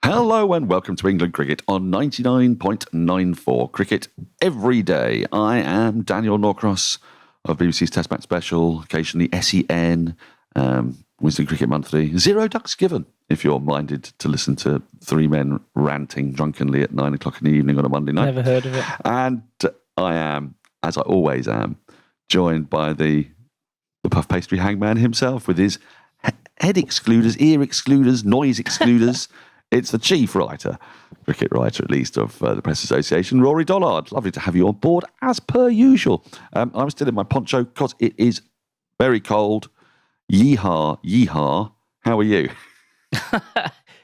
Hello and welcome to England Cricket on 99.94 Cricket every day. I am Daniel Norcross of BBC's Test Match Special, occasionally SEN, Wisdom Cricket Monthly. Zero ducks given if you're minded to listen to three men ranting drunkenly at 9 o'clock in the evening on a Monday night. Never heard of it. And I am, as I always am, joined by the puff pastry hangman himself with his head excluders, ear excluders, noise excluders. It's the chief writer, cricket writer at least, of the Press Association, Rory Dollard. Lovely to have you on board, as per usual. I'm still in my poncho because it is very cold. Yeehaw, yeehaw. How are you?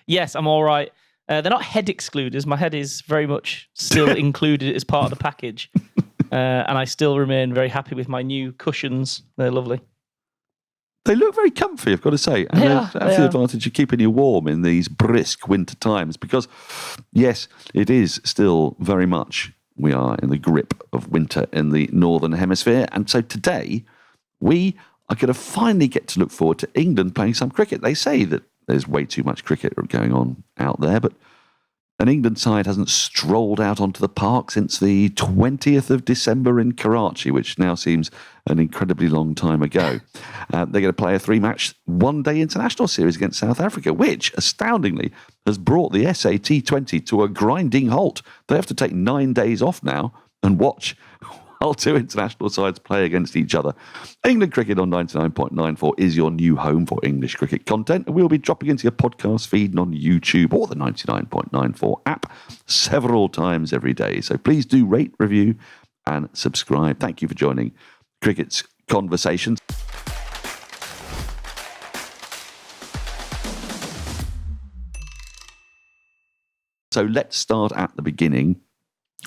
Yes, I'm all right. They're not head excluders. My head is very much still included as part of the package. And I still remain very happy with my new cushions. They're lovely. They look very comfy, I've got to say. And they have the advantage of keeping you warm in these brisk winter times because, yes, it is still very much, we are in the grip of winter in the Northern Hemisphere. And so today, we are going to finally get to look forward to England playing some cricket. They say that there's way too much cricket going on out there, but an England side hasn't strolled out onto the park since the 20th of December in Karachi, which now seems an incredibly long time ago. They're going to play a three-match one-day international series against South Africa, which, astoundingly, has brought the T20 to a grinding halt. They have to take 9 days off now and watch while two international sides play against each other. England Cricket on 99.94 is your new home for English cricket content, and we'll be dropping into your podcast feed and on YouTube or the 99.94 app several times every day. So please do rate, review, and subscribe. Thank you for joining Cricket's Conversations. So let's start at the beginning.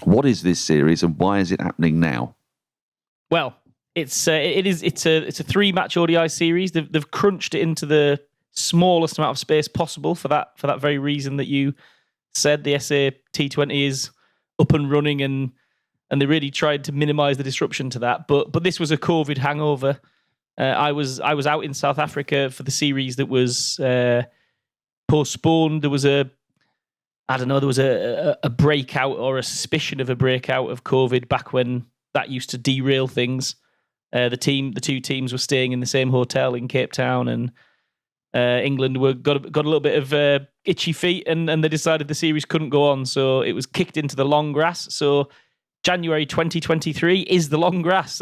What is this series and why is it happening now? Well, it's a 3-match ODI series. They've crunched it into the smallest amount of space possible for that very reason that you said. The T20 is up and running and they really tried to minimise the disruption to that. But this was a COVID hangover. I was out in South Africa for the series that was postponed. There was a breakout or a suspicion of a breakout of COVID back when that used to derail things. The two teams were staying in the same hotel in Cape Town, and England got a little bit of itchy feet, and they decided the series couldn't go on, so it was kicked into the long grass. So January 2023 is the long grass.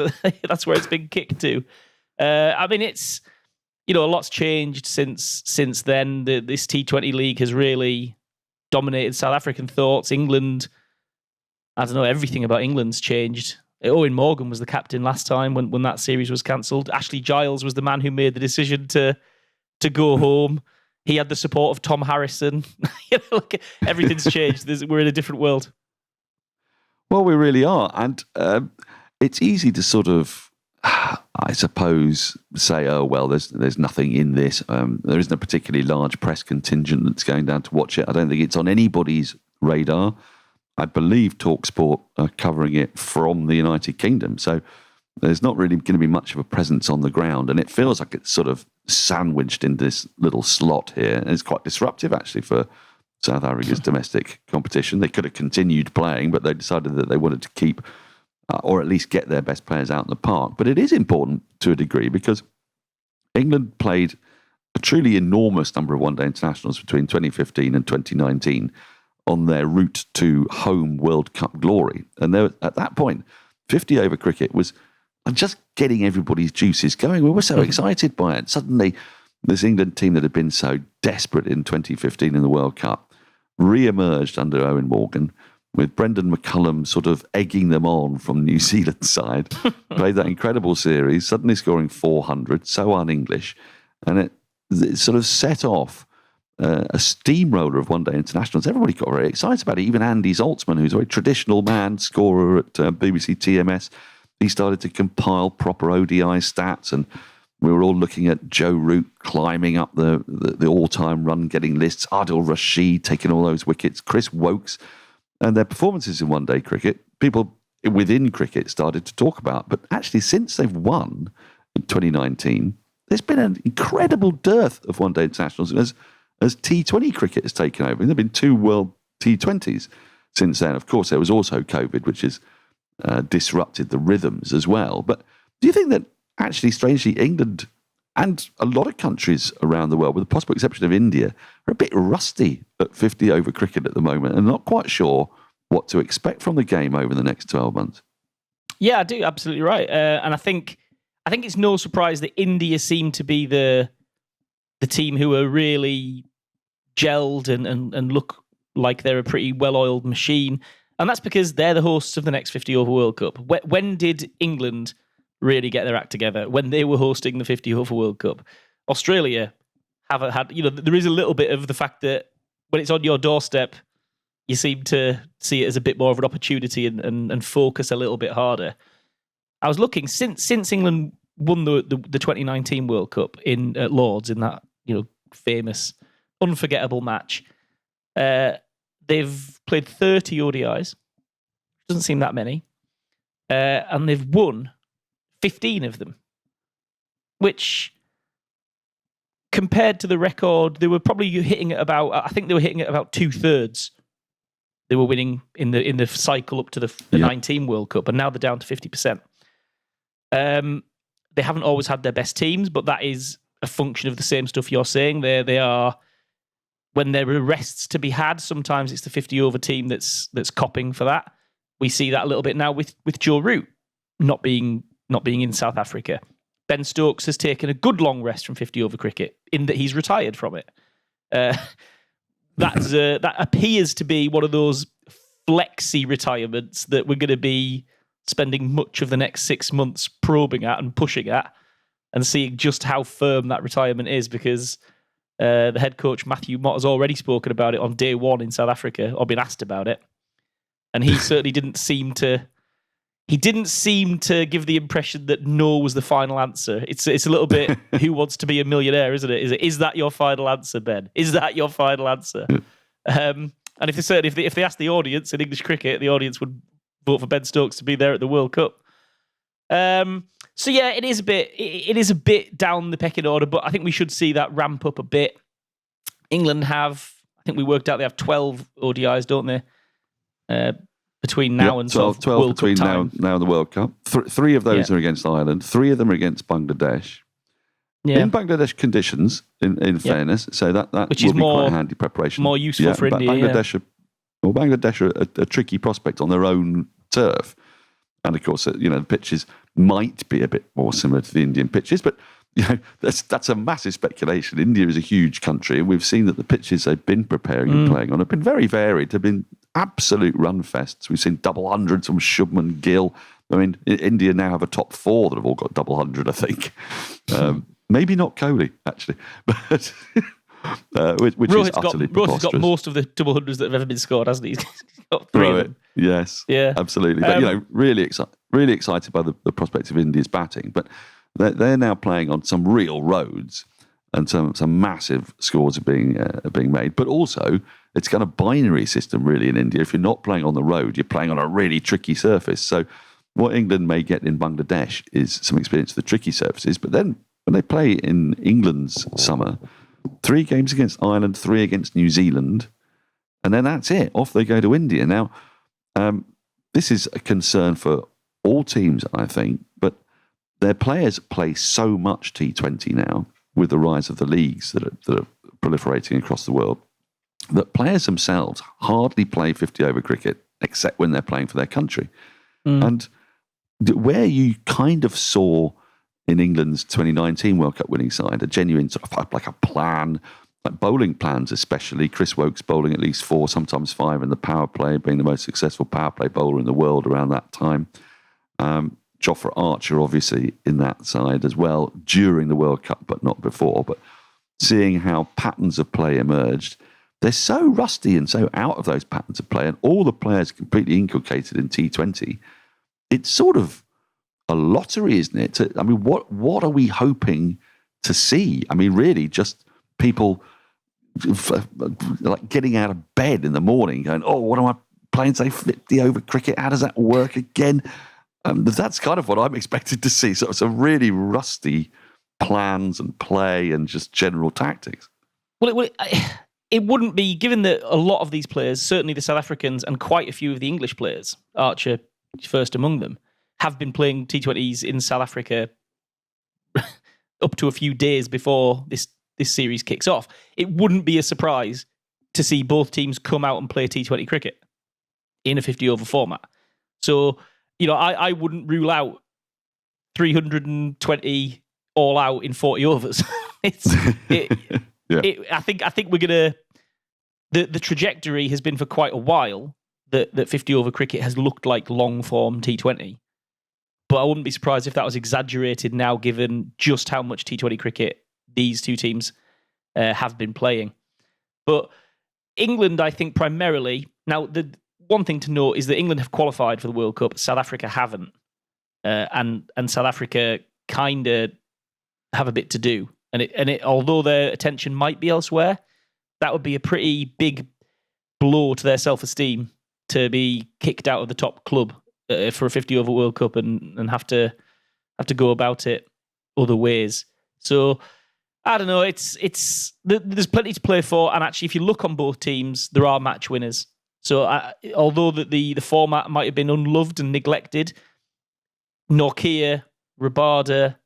That's where it's been kicked to. I mean, it's a lot's changed since then. This T20 league has really dominated South African thoughts. England, I don't know, everything about England's changed. Owen Morgan was the captain last time when that series was cancelled. Ashley Giles was the man who made the decision to go home. He had the support of Tom Harrison. Everything's changed. We're in a different world. Well, we really are. And it's easy to sort of, I suppose, say, oh, well, there's nothing in this. There isn't a particularly large press contingent that's going down to watch it. I don't think it's on anybody's radar. I believe TalkSport are covering it from the United Kingdom. So there's not really going to be much of a presence on the ground. And it feels like it's sort of sandwiched in this little slot here. And it's quite disruptive, actually, for South Africa's domestic competition. They could have continued playing, but they decided that they wanted to keep or at least get their best players out in the park. But it is important to a degree because England played a truly enormous number of one-day internationals between 2015 and 2019 on their route to home World Cup glory. And there, at that point, 50-over cricket was just getting everybody's juices going. We were so excited by it. Suddenly, this England team that had been so desperate in 2015 in the World Cup re-emerged under Owen Morgan, with Brendan McCullum sort of egging them on from New Zealand side. Played that incredible series, suddenly scoring 400, so un-English. And it sort of set off a steamroller of one-day internationals. Everybody got very excited about it. Even Andy Zaltzman, who's a very traditional man, scorer at BBC TMS, he started to compile proper ODI stats, and we were all looking at Joe Root climbing up the all-time run-getting lists, Adil Rashid taking all those wickets, Chris Wokes, and their performances in one-day cricket, people within cricket started to talk about. But actually, since they've won in 2019, there's been an incredible dearth of one-day internationals. as T20 cricket has taken over. And there have been 2 World T20s since then. Of course, there was also COVID, which has disrupted the rhythms as well. But do you think that actually, strangely, England and a lot of countries around the world, with the possible exception of India, are a bit rusty at 50-over cricket at the moment and not quite sure what to expect from the game over the next 12 months? Yeah, I do. Absolutely right. And I think it's no surprise that India seem to be the team who are really gelled and look like they're a pretty well-oiled machine. And that's because they're the hosts of the next 50-over World Cup. When did England really get their act together? When they were hosting the 50-over World Cup. Australia haven't had, there is a little bit of the fact that when it's on your doorstep, you seem to see it as a bit more of an opportunity and focus a little bit harder. I was looking, since England won the 2019 World Cup at Lords in that famous, unforgettable match, they've played 30 ODIs. Doesn't seem that many. And they've won 15 of them, which compared to the record, they were probably hitting at about, I think they were hitting at about 2/3. They were winning in the cycle up to the 19 World Cup, and now they're down to 50%. They haven't always had their best teams, but that is a function of the same stuff you're saying. They are, when there are rests to be had, sometimes it's the 50-over team that's copping for that. We see that a little bit now with Joe Root not being in South Africa. Ben Stokes has taken a good long rest from 50-over cricket in that he's retired from it. That appears to be one of those flexi retirements that we're going to be spending much of the next 6 months probing at and pushing at and seeing just how firm that retirement is, because the head coach, Matthew Mott, has already spoken about it on day one in South Africa, or been asked about it. And he certainly didn't seem to give the impression that no was the final answer. It's a little bit Who Wants to Be a Millionaire, isn't it? Is that your final answer, Ben? Is that your final answer? And if they asked the audience in English cricket, the audience would vote for Ben Stokes to be there at the World Cup. So yeah, it is a bit down the pecking order, but I think we should see that ramp up a bit. England have, I think we worked out, they have 12 ODIs, don't they? Between now and 12 World between Cup time. now and the World Cup. Three of those are against Ireland. 3 of them are against Bangladesh. Yeah. In Bangladesh conditions, in fairness, so that which will is be quite a handy preparation. More useful for India. Bangladesh are a tricky prospect on their own turf, and of course, the pitches might be a bit more similar to the Indian pitches, but that's a massive speculation. India is a huge country, and we've seen that the pitches they've been preparing and playing on have been very varied. They've been absolute run fests. We've seen double hundreds from Shubman Gill. I mean, India now have a top 4 that have all got double hundred, I think. Maybe not Kohli, actually, but which Rohit's is utterly preposterous. Rohit's got most of the double hundreds that have ever been scored, hasn't he? He's got 3 of them. Yes, absolutely. But really excited by the prospect of India's batting, but they're now playing on some real roads, and some massive scores are being made. But also, it's kind of binary system really in India. If you're not playing on the road, you're playing on a really tricky surface. So what England may get in Bangladesh is some experience of the tricky surfaces. But then when they play in England's summer, 3 games against Ireland, 3 against New Zealand, and then that's it. Off they go to India. Now, this is a concern for all teams, I think, but their players play so much T20 now with the rise of the leagues that are proliferating across the world, that players themselves hardly play 50-over cricket except when they're playing for their country. And where you kind of saw in England's 2019 World Cup winning side a genuine sort of like a plan, like bowling plans especially, Chris Woakes bowling at least 4, sometimes 5 in the power play, being the most successful power play bowler in the world around that time. Jofra Archer obviously in that side as well during the World Cup, but not before. But seeing how patterns of play emerged, they're so rusty and so out of those patterns of play, and all the players completely inculcated in T20. It's sort of a lottery, isn't it? I mean, what are we hoping to see? I mean, really, just people like getting out of bed in the morning, going, "Oh, what am I playing? Say 50-over cricket? How does that work again?" That's kind of what I'm expected to see. So it's a really rusty plans and play and just general tactics. It wouldn't be, given that a lot of these players, certainly the South Africans and quite a few of the English players, Archer first among them, have been playing T20s in South Africa up to a few days before this series kicks off. It wouldn't be a surprise to see both teams come out and play T20 cricket in a 50-over format. So, I wouldn't rule out 320 all out in 40 overs. I think we're gonna. The trajectory has been for quite a while that 50 over cricket has looked like long form T20, but I wouldn't be surprised if that was exaggerated now, given just how much T20 cricket these two teams have been playing. But England, I think, primarily. Now, the one thing to note is that England have qualified for the World Cup. South Africa haven't, and South Africa kind of have a bit to do. And it, although their attention might be elsewhere, that would be a pretty big blow to their self-esteem to be kicked out of the top club for a 50-over World Cup and have to go about it other ways. So I don't know. There's plenty to play for, and actually, if you look on both teams, there are match winners. So although the format might have been unloved and neglected, Nortje, Rabada,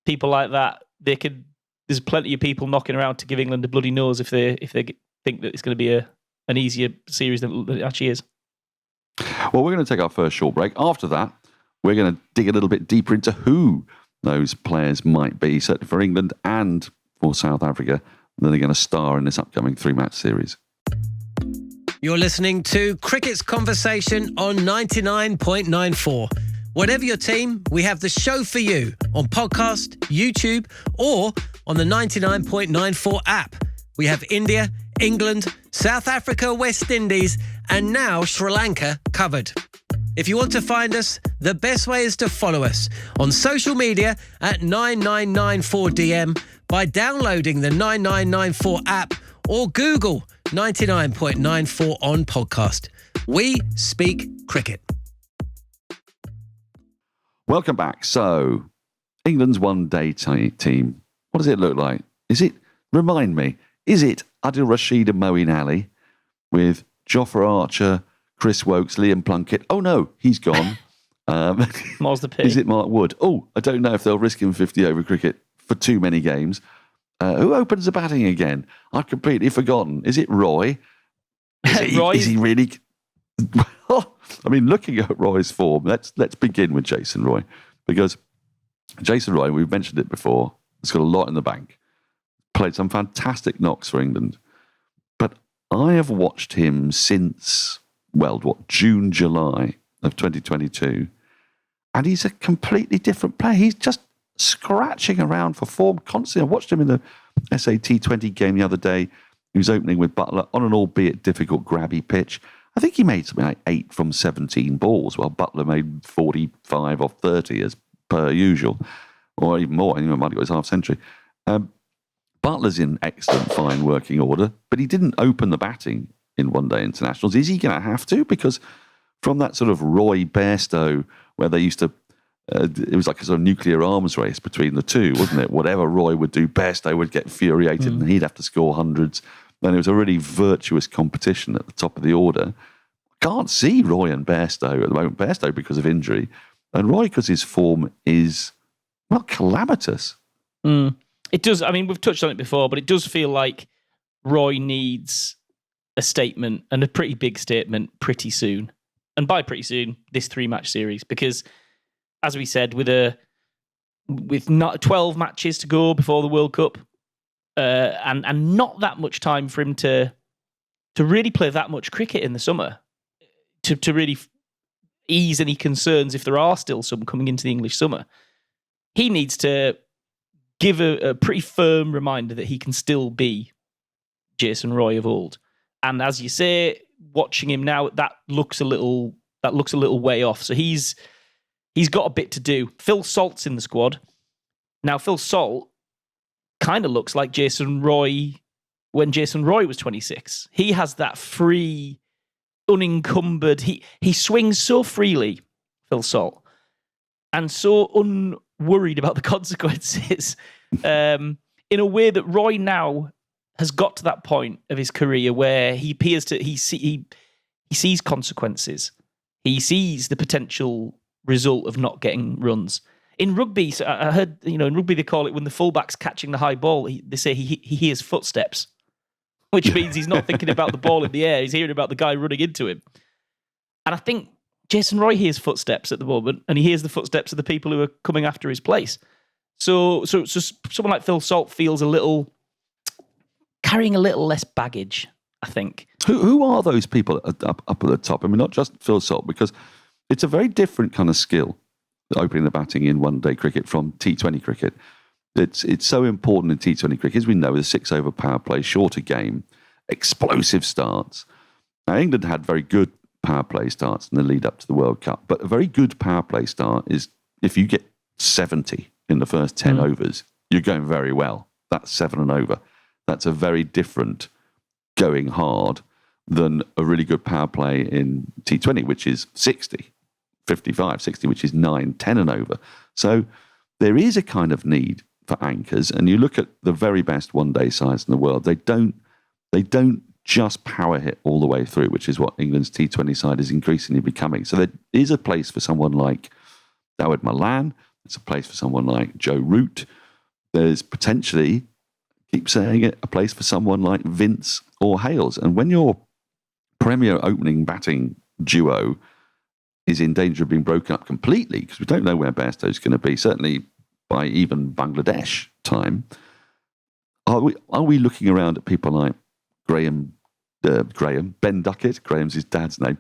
people like that, there's plenty of people knocking around to give England a bloody nose if they think that it's going to be an easier series than it actually is. Well, we're going to take our first short break. After that, we're going to dig a little bit deeper into who those players might be, certainly for England and for South Africa, that are going to star in this upcoming 3-match series. You're listening to Cricket's Conversation on 99.94. Whatever your team, we have the show for you on podcast, YouTube, or on the 99.94 app. We have India, England, South Africa, West Indies, and now Sri Lanka covered. If you want to find us, the best way is to follow us on social media at 9994DM by downloading the 9994 app or Google 99.94 on podcast. We speak cricket. Welcome back. So, England's one-day team. What does it look like? Remind me, is it Adil Rashid and Moeen Ali with Jofra Archer, Chris Wokes, Liam Plunkett? Oh no, he's gone. More's the P. Is it Mark Wood? Oh, I don't know if they'll risk him 50 over cricket for too many games. Who opens the batting again? I've completely forgotten. Is it Roy? Is he really... Well, I mean, looking at Roy's form, let's begin with Jason Roy, because Jason Roy, we've mentioned it before, has got a lot in the bank, played some fantastic knocks for England, but I have watched him since, June, July of 2022, and he's a completely different player. He's just scratching around for form constantly. I watched him in the SAT20 game the other day. He was opening with Butler on an albeit difficult grabby pitch. I think he made something like 8 from 17 balls, while Butler made 45 off 30 as per usual, or even more. He might have got his half century. Butler's in excellent, fine working order, but he didn't open the batting in one-day internationals. Is he going to have to? Because from that sort of Roy Bairstow, where they used to, it was like a sort of nuclear arms race between the two, wasn't it? Whatever Roy would do, Bairstow would get infuriated and he'd have to score hundreds. Then it was a really virtuous competition at the top of the order. Can't see Roy and Bairstow at the moment. Bairstow because of injury, and Roy because his form is, calamitous. It does. I mean, we've touched on it before, but it does feel like Roy needs a statement, and a pretty big statement, pretty soon. And by pretty soon, this 3-match series, because as we said, with not 12 matches to go before the World Cup, and not that much time for him to really play that much cricket in the summer, to really ease any concerns, if there are still some coming into the English summer, he needs to give a pretty firm reminder that he can still be Jason Roy of old. And as you say, watching him now, that looks a little way off. So he's got a bit to do. Phil Salt's in the squad. Now, Phil Salt kind of looks like Jason Roy when Jason Roy was 26. He has that free, unencumbered, he swings so freely, Phil Salt, and so unworried about the consequences, in a way that Roy now has got to that point of his career where he appears to he sees consequences. He sees the potential result of not getting runs. In rugby, so I heard, in rugby they call it when the fullback's catching the high ball, they say he hears footsteps, which means he's not thinking about the ball in the air. He's hearing about the guy running into him. And I think Jason Roy hears footsteps at the moment, and he hears the footsteps of the people who are coming after his place. So someone like Phil Salt feels carrying a little less baggage, I think. Who are those people up at the top? I mean, not just Phil Salt, because it's a very different kind of skill, opening the batting in one-day cricket from T20 cricket. It's so important in T20 cricket, as we know, with a 6-over power play, shorter game, explosive starts. Now, England had very good power play starts in the lead up to the World Cup, but a very good power play start is if you get 70 in the first 10 overs, you're going very well. That's 7 and over. That's a very different going hard than a really good power play in T20, which is 60, 55, 60, which is 9, 10 and over. So there is a kind of need for anchors, and you look at the very best one-day sides in the world, they don't just power hit all the way through, which is what England's T20 side is increasingly becoming. So there is a place for someone like Dawid Malan. There's a place for someone like Joe Root. There's potentially, keep saying it, a place for someone like Vince or Hales. And when your premier opening batting duo is in danger of being broken up completely, because we don't know where Bairstow's going to be, certainly by even Bangladesh time, are we looking around at people like Ben Duckett? Graham's his dad's name.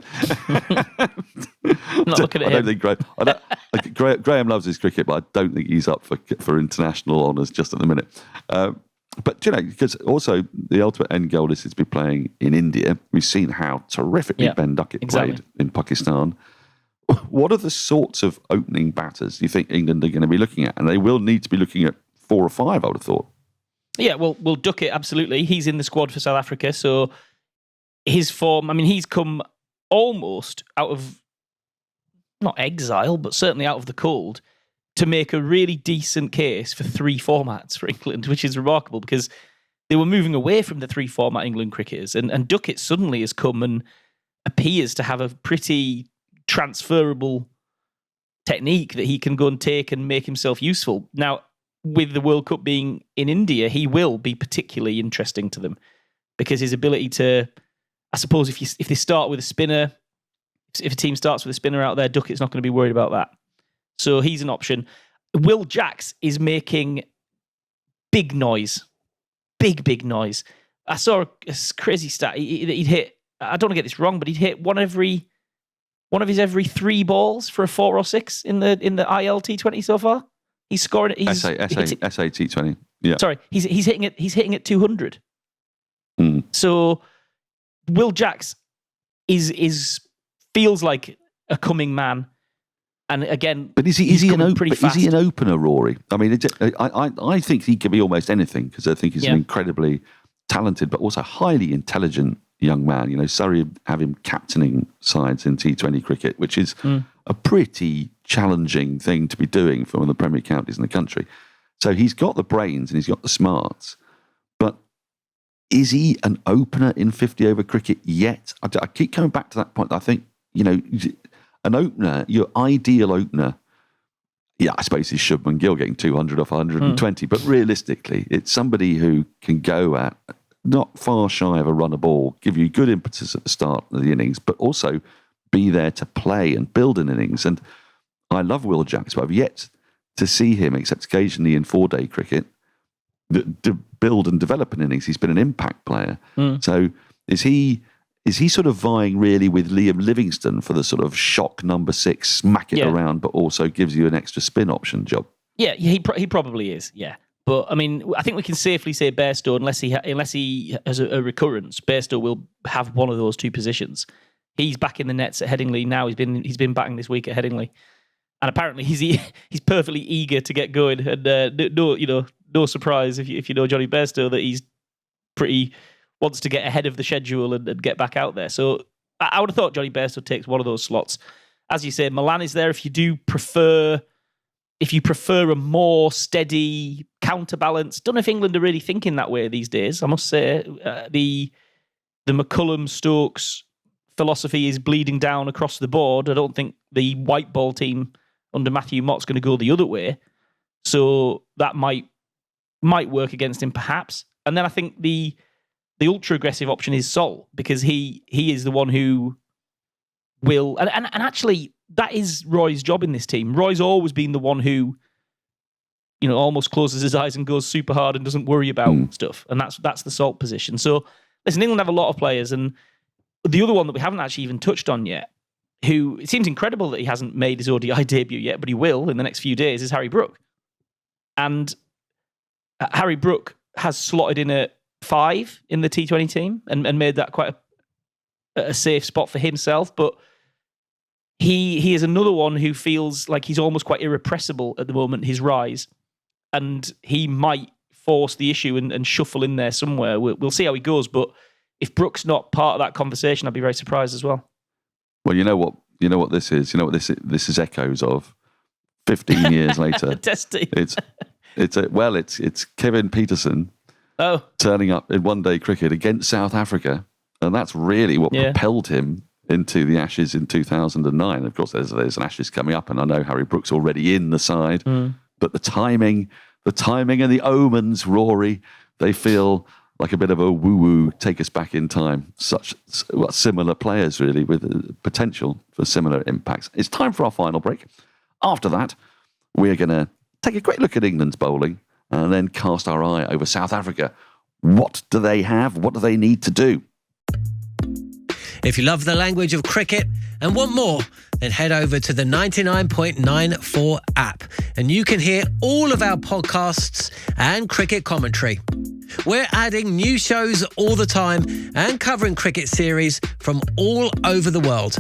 I'm not looking at him. Graham loves his cricket, but I don't think he's up for international honours just at the minute. But, because also the ultimate end goal is to be playing in India. We've seen how terrifically Ben Duckett played in Pakistan. What are the sorts of opening batters you think England are going to be looking at? And they will need to be looking at 4 or 5, I would have thought. Yeah, well, Duckett, absolutely. He's in the squad for South Africa, so his form, he's come almost out of, not exile, but certainly out of the cold, to make a really decent case for 3 formats for England, which is remarkable because they were moving away from the 3-format England cricketers, and Duckett suddenly has come and appears to have a pretty transferable technique that he can go and take and make himself useful. Now, with the World Cup being in India, he will be particularly interesting to them because his ability to, I suppose, if they start with a spinner, if a team starts with a spinner out there, Duckett's not going to be worried about that. So he's an option. Will Jacks is making big noise. Big noise. I saw a crazy stat. He'd hit, I don't want to get this wrong, but he'd hit one of his every 3 balls for a 4 or 6 in the IL T20 so far. He's scoring it. SAT20. Yeah. Sorry, he's hitting it. He's hitting it 200. So Will Jacks feels like a coming man, and again, but is he an opener, Rory? I mean, I think he could be almost anything because I think he's an incredibly talented but also highly intelligent young man. Surrey have him captaining sides in T20 cricket, which is a pretty challenging thing to be doing for one of the premier counties in the country. So he's got the brains and he's got the smarts, but is he an opener in 50-over cricket yet? I keep coming back to that point. I think, an opener, your ideal opener, I suppose is Shubman Gill getting 200 off 120, but realistically, it's somebody who can go at not far shy of a run a ball, give you good impetus at the start of the innings, but also be there to play and build an innings. And I love Will Jacks, but I've yet to see him, except occasionally in 4-day cricket, to build and develop an innings. He's been an impact player. So is he sort of vying really with Liam Livingstone for the sort of shock number 6, smack it around, but also gives you an extra spin option job? Yeah, he probably is, yeah. But, I think we can safely say Bairstow, unless he has a recurrence, Bairstow will have one of those 2 positions. He's back in the nets at Headingley now. He's been batting this week at Headingley. And apparently he's perfectly eager to get going. And no surprise if you know Johnny Bairstow that he's wants to get ahead of the schedule and get back out there. So I would have thought Johnny Bairstow takes one of those slots. As you say, Malan is there if you do prefer if you prefer a more steady counterbalance, don't know if England are really thinking that way these days. I must say, the McCullum-Stokes philosophy is bleeding down across the board. I don't think the white ball team under Matthew Mott's going to go the other way. So that might work against him, perhaps. And then I think the ultra aggressive option is Sol, because he is the one who will, and actually that is Roy's job in this team. Roy's always been the one who, almost closes his eyes and goes super hard and doesn't worry about stuff. And that's the Salt position. So listen, England have a lot of players, and the other one that we haven't actually even touched on yet, who it seems incredible that he hasn't made his ODI debut yet, but he will in the next few days, is Harry Brook. And Harry Brook has slotted in at 5 in the T20 team and made that quite a safe spot for himself. But he is another one who feels like he's almost quite irrepressible at the moment, his rise. And he might force the issue and shuffle in there somewhere. We'll see how he goes. But if Brook's not part of that conversation, I'd be very surprised as well. Well, you know what this is. You know what this is echoes of. 15 years later, testing. It's Kevin Peterson turning up in one-day cricket against South Africa, and that's really what propelled him into the Ashes in 2009. Of course, there's an Ashes coming up, and I know Harry Brook's already in the side, but the timing and the omens, Rory, they feel like a bit of a woo-woo, take us back in time. Similar players, really, with potential for similar impacts. It's time for our final break. After that, we're going to take a quick look at England's bowling and then cast our eye over South Africa. What do they have? What do they need to do? If you love the language of cricket and want more, then head over to the 99.94 app and you can hear all of our podcasts and cricket commentary. We're adding new shows all the time and covering cricket series from all over the world.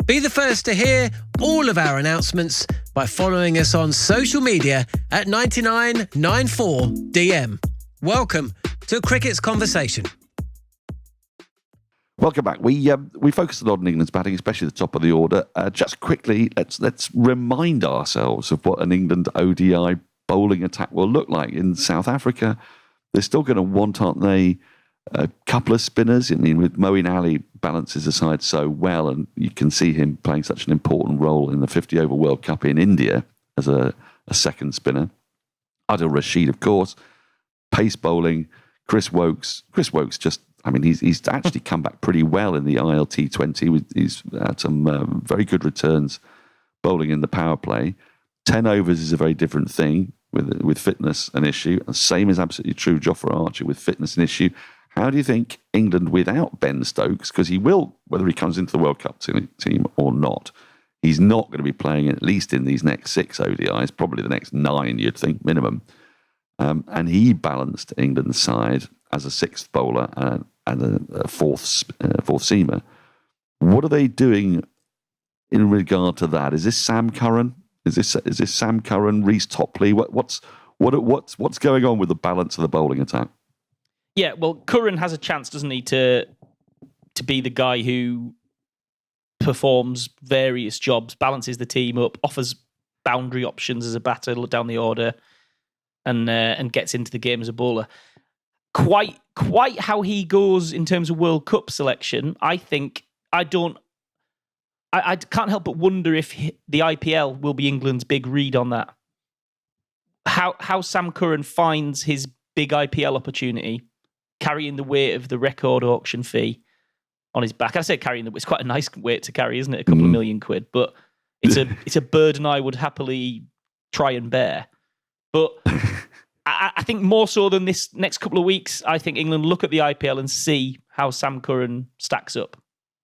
Be the first to hear all of our announcements by following us on social media at 9994DM. Welcome to Cricket's Conversation. Welcome back. We focused a lot on England's batting, especially the top of the order. Just quickly, let's remind ourselves of what an England ODI bowling attack will look like. In South Africa, they're still going to want, aren't they, a couple of spinners? I mean, with Moeen Ali balances the side so well, and you can see him playing such an important role in the 50-over World Cup in India as a second spinner. Adil Rashid, of course. Pace bowling. Chris Wokes just, he's actually come back pretty well in the ILT20. He's had some very good returns bowling in the power play. 10 overs is a very different thing with fitness an issue. And same is absolutely true, Jofra Archer, with fitness an issue. How do you think England without Ben Stokes, because he will, whether he comes into the World Cup team or not, he's not going to be playing at least in these next 6 ODIs, probably the next 9, you'd think, minimum. And he balanced England's side as a 6th bowler and a fourth seamer. What are they doing in regard to that? Is this Sam Curran? Is this Sam Curran, Reece Topley? What's going on with the balance of the bowling attack? Yeah, well, Curran has a chance, doesn't he, to be the guy who performs various jobs, balances the team up, offers boundary options as a batter down the order, and gets into the game as a bowler. Quite how he goes in terms of World Cup selection, I think I can't help but wonder if the IPL will be England's big read on that. How Sam Curran finds his big IPL opportunity, carrying the weight of the record auction fee on his back. I say carrying it's quite a nice weight to carry, isn't it? A couple of million quid, but it's a burden I would happily try and bear. But I think more so than this next couple of weeks, I think England look at the IPL and see how Sam Curran stacks up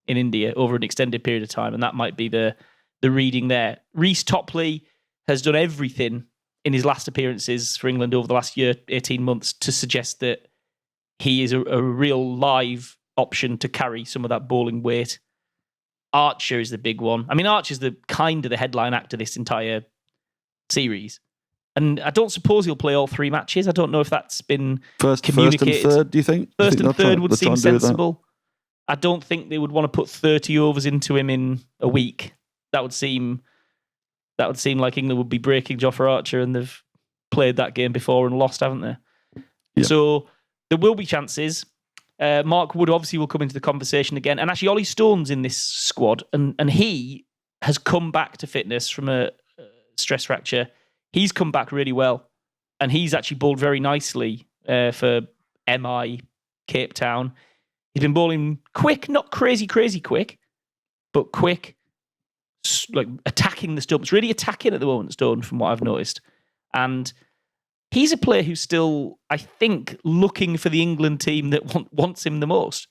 in India over an extended period of time, and that might be the reading there. Reece Topley has done everything in his last appearances for England over the last year, 18 months, to suggest that he is a real live option to carry some of that bowling weight. Archer is the big one. I mean, Archer's the headline actor this entire series. And I don't suppose he'll play all 3 matches. I don't know if that's been communicated. First and third, do you think? First and third would seem sensible. I don't think they would want to put 30 overs into him in a week. That would seem that would seem like England would be breaking Jofra Archer, and they've played that game before and lost, haven't they? Yeah. So there will be chances. Mark Wood obviously will come into the conversation again. And actually, Ollie Stone's in this squad, and he has come back to fitness from a stress fracture. He's come back really well, and he's actually bowled very nicely for MI Cape Town. He's been bowling quick, not crazy quick, but quick, like attacking the stumps, really attacking at the moment, Stone, from what I've noticed. And he's a player who's still, I think, looking for the England team that wants him the most.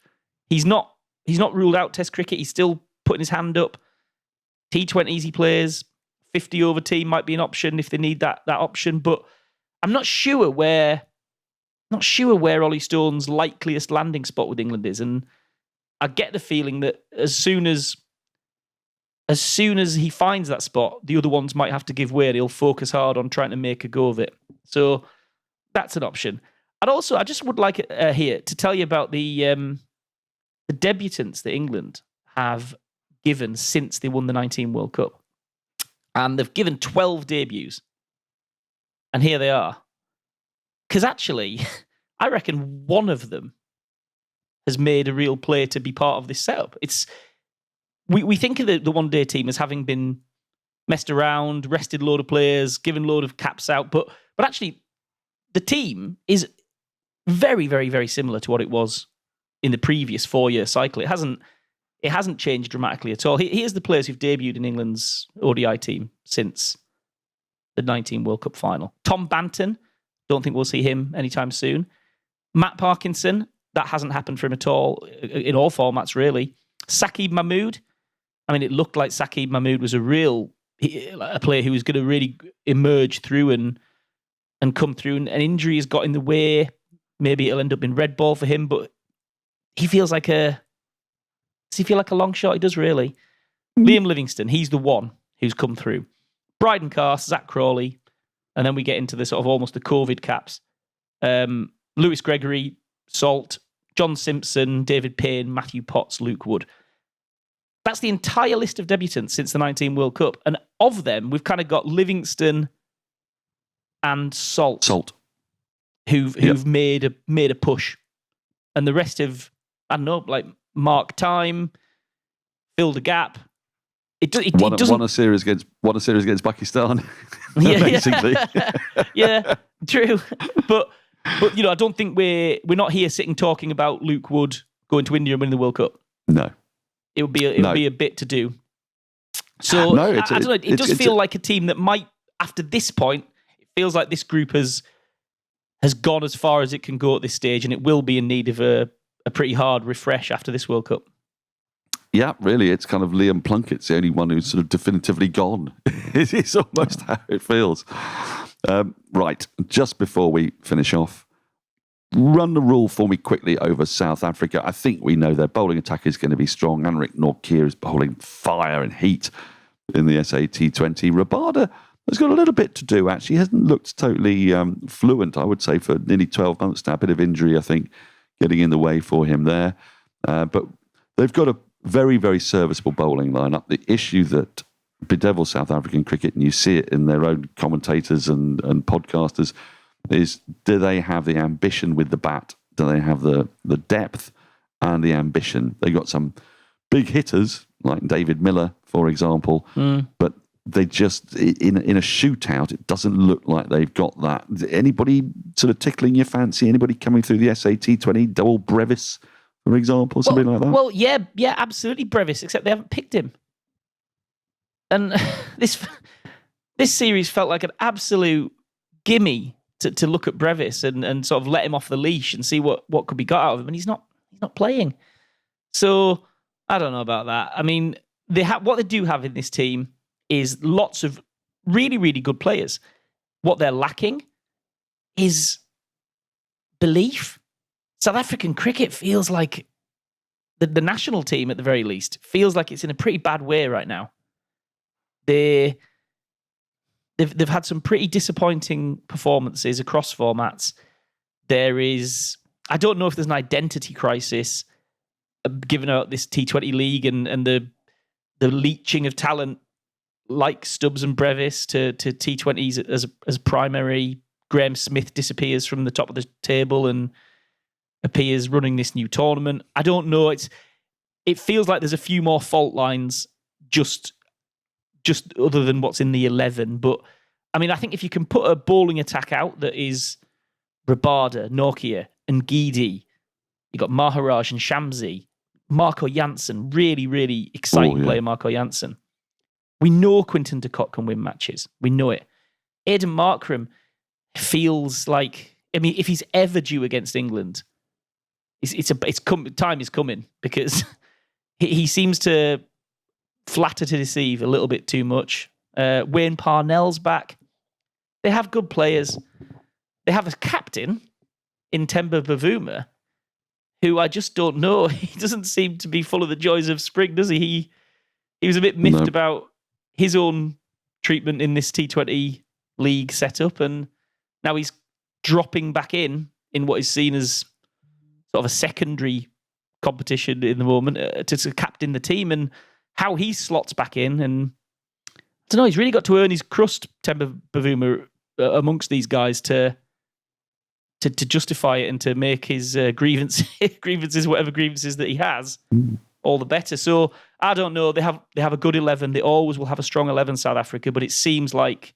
He's not ruled out Test cricket. He's still putting his hand up. T20s he plays. 50 over team might be an option if they need that option. But I'm not sure where Ollie Stone's likeliest landing spot with England is. And I get the feeling that as soon as he finds that spot, the other ones might have to give way and he'll focus hard on trying to make a go of it. So that's an option. And also, I just would like here to tell you about the debutants that England have given since they won the 19 World Cup. And they've given 12 debuts. And here they are. Because actually, I reckon one of them has made a real play to be part of this setup. We think of the one-day team as having been messed around, rested a load of players, given a load of caps out, but actually the team is very, very, very similar to what it was in the previous 4-year cycle. It hasn't changed dramatically at all. Here's the players who've debuted in England's ODI team since the 19 World Cup final. Tom Banton, don't think we'll see him anytime soon. Matt Parkinson, that hasn't happened for him at all, in all formats really. Saqib Mahmood, I mean, it looked like Saqib Mahmood was a player who was going to really emerge through and come through. And an injury has got in the way. Maybe it'll end up in red ball for him, but he feels like does he feel like a long shot? He does really. Liam Livingston, he's the one who's come through. Bryden Cast, Zach Crawley, and then we get into the sort of almost the COVID caps. Lewis Gregory, Salt, John Simpson, David Payne, Matthew Potts, Luke Wood. That's the entire list of debutants since the 19 World Cup. And of them, we've kind of got Livingston and Salt. Who've made a push. And the rest have, I don't know, like Mark Time, filled a gap. It doesn't won a series against Pakistan. Basically. Yeah, true. But I don't think we're not here sitting talking about Luke Wood going to India and winning the World Cup. No. It would be a bit to do. So I don't know. It does feel like a team that might, after this point, it feels like this group has gone as far as it can go at this stage, and it will be in need of a pretty hard refresh after this World Cup. Yeah, really, it's kind of Liam Plunkett's the only one who's sort of definitively gone. It's almost how it feels. Right, just before we finish off, run the rule for me quickly over South Africa. I think we know their bowling attack is going to be strong. Anrik Nortje is bowling fire and heat in the SA-T20. Rabada has got a little bit to do, actually. He hasn't looked totally fluent, I would say, for nearly 12 months now. A bit of injury, I think, getting in the way for him there. But they've got a very, very serviceable bowling lineup. The issue that bedevils South African cricket, and you see it in their own commentators and podcasters, is do they have the ambition with the bat? Do they have the depth and the ambition? They got some big hitters like David Miller, for example, but they just in a shootout, it doesn't look like they've got that. Anybody sort of tickling your fancy? Anybody coming through the SA-T20? Double Brevis, for example, something like that. Well, yeah, absolutely Brevis, except they haven't picked him. And this series felt like an absolute gimme to look at Brevis and sort of let him off the leash and see what could be got out of him. And he's not playing. So I don't know about that. I mean, what they do have in this team is lots of really, really good players. What they're lacking is belief. South African cricket feels like the national team, at the very least, feels like it's in a pretty bad way right now. They've had some pretty disappointing performances across formats. I don't know if there's an identity crisis given out this T20 league and the leeching of talent like Stubbs and Brevis to T20s as primary. Graham Smith disappears from the top of the table and appears running this new tournament. I don't know. It feels like there's a few more fault lines just other than what's in the 11. But I mean, I think if you can put a bowling attack out that is Rabada, Nokia, and Gidi, you got Maharaj and Shamsi, Marco Janssen, really, really exciting player, Marco Janssen. We know Quinton de Kock can win matches. We know it. Aidan Markram feels like, I mean, if he's ever due against England, time is coming, because he seems to flatter to deceive a little bit too much. Wayne Parnell's back. They have good players. They have a captain in Temba Bavuma, who I just don't know. He doesn't seem to be full of the joys of spring, does he? He was a bit miffed about his own treatment in this T20 league setup, and now he's dropping back in what is seen as sort of a secondary competition in the moment to captain the team, and how he slots back in. And I don't know, he's really got to earn his crust, Temba Bavuma, amongst these guys to justify it and to make his grievances, whatever grievances that he has, all the better. So I don't know. They have a good 11. They always will have a strong 11, South Africa, but it seems like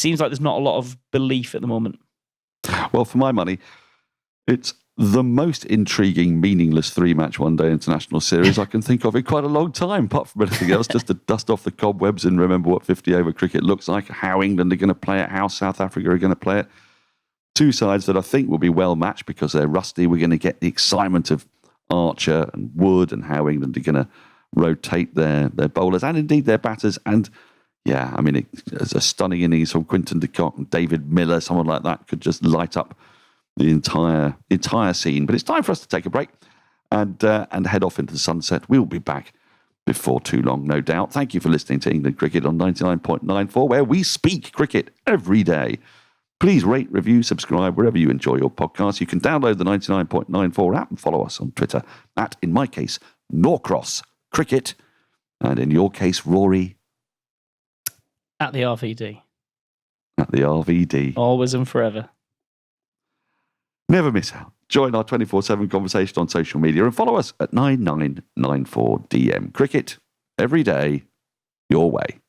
there's not a lot of belief at the moment. Well, for my money, it's the most intriguing, meaningless 3-match one-day international series I can think of in quite a long time, apart from anything else, just to dust off the cobwebs and remember what 50-over cricket looks like, how England are going to play it, how South Africa are going to play it. Two sides that I think will be well matched because they're rusty. We're going to get the excitement of Archer and Wood and how England are going to rotate their bowlers and indeed their batters. And yeah, I mean, it's a stunning innings from Quinton de Kock and David Miller, someone like that could just light up the entire scene. But it's time for us to take a break and head off into the sunset. We'll be back before too long, no doubt. Thank you for listening to England Cricket on 99.94, where we speak cricket every day. Please rate, review, subscribe wherever you enjoy your podcasts. You can download the 99.94 app and follow us on Twitter at, in my case, Norcross Cricket, and in your case, Rory, at the RVD. At the RVD. Always and forever. Never miss out. Join our 24/7 conversation on social media and follow us at 9994DM. Cricket every day, your way.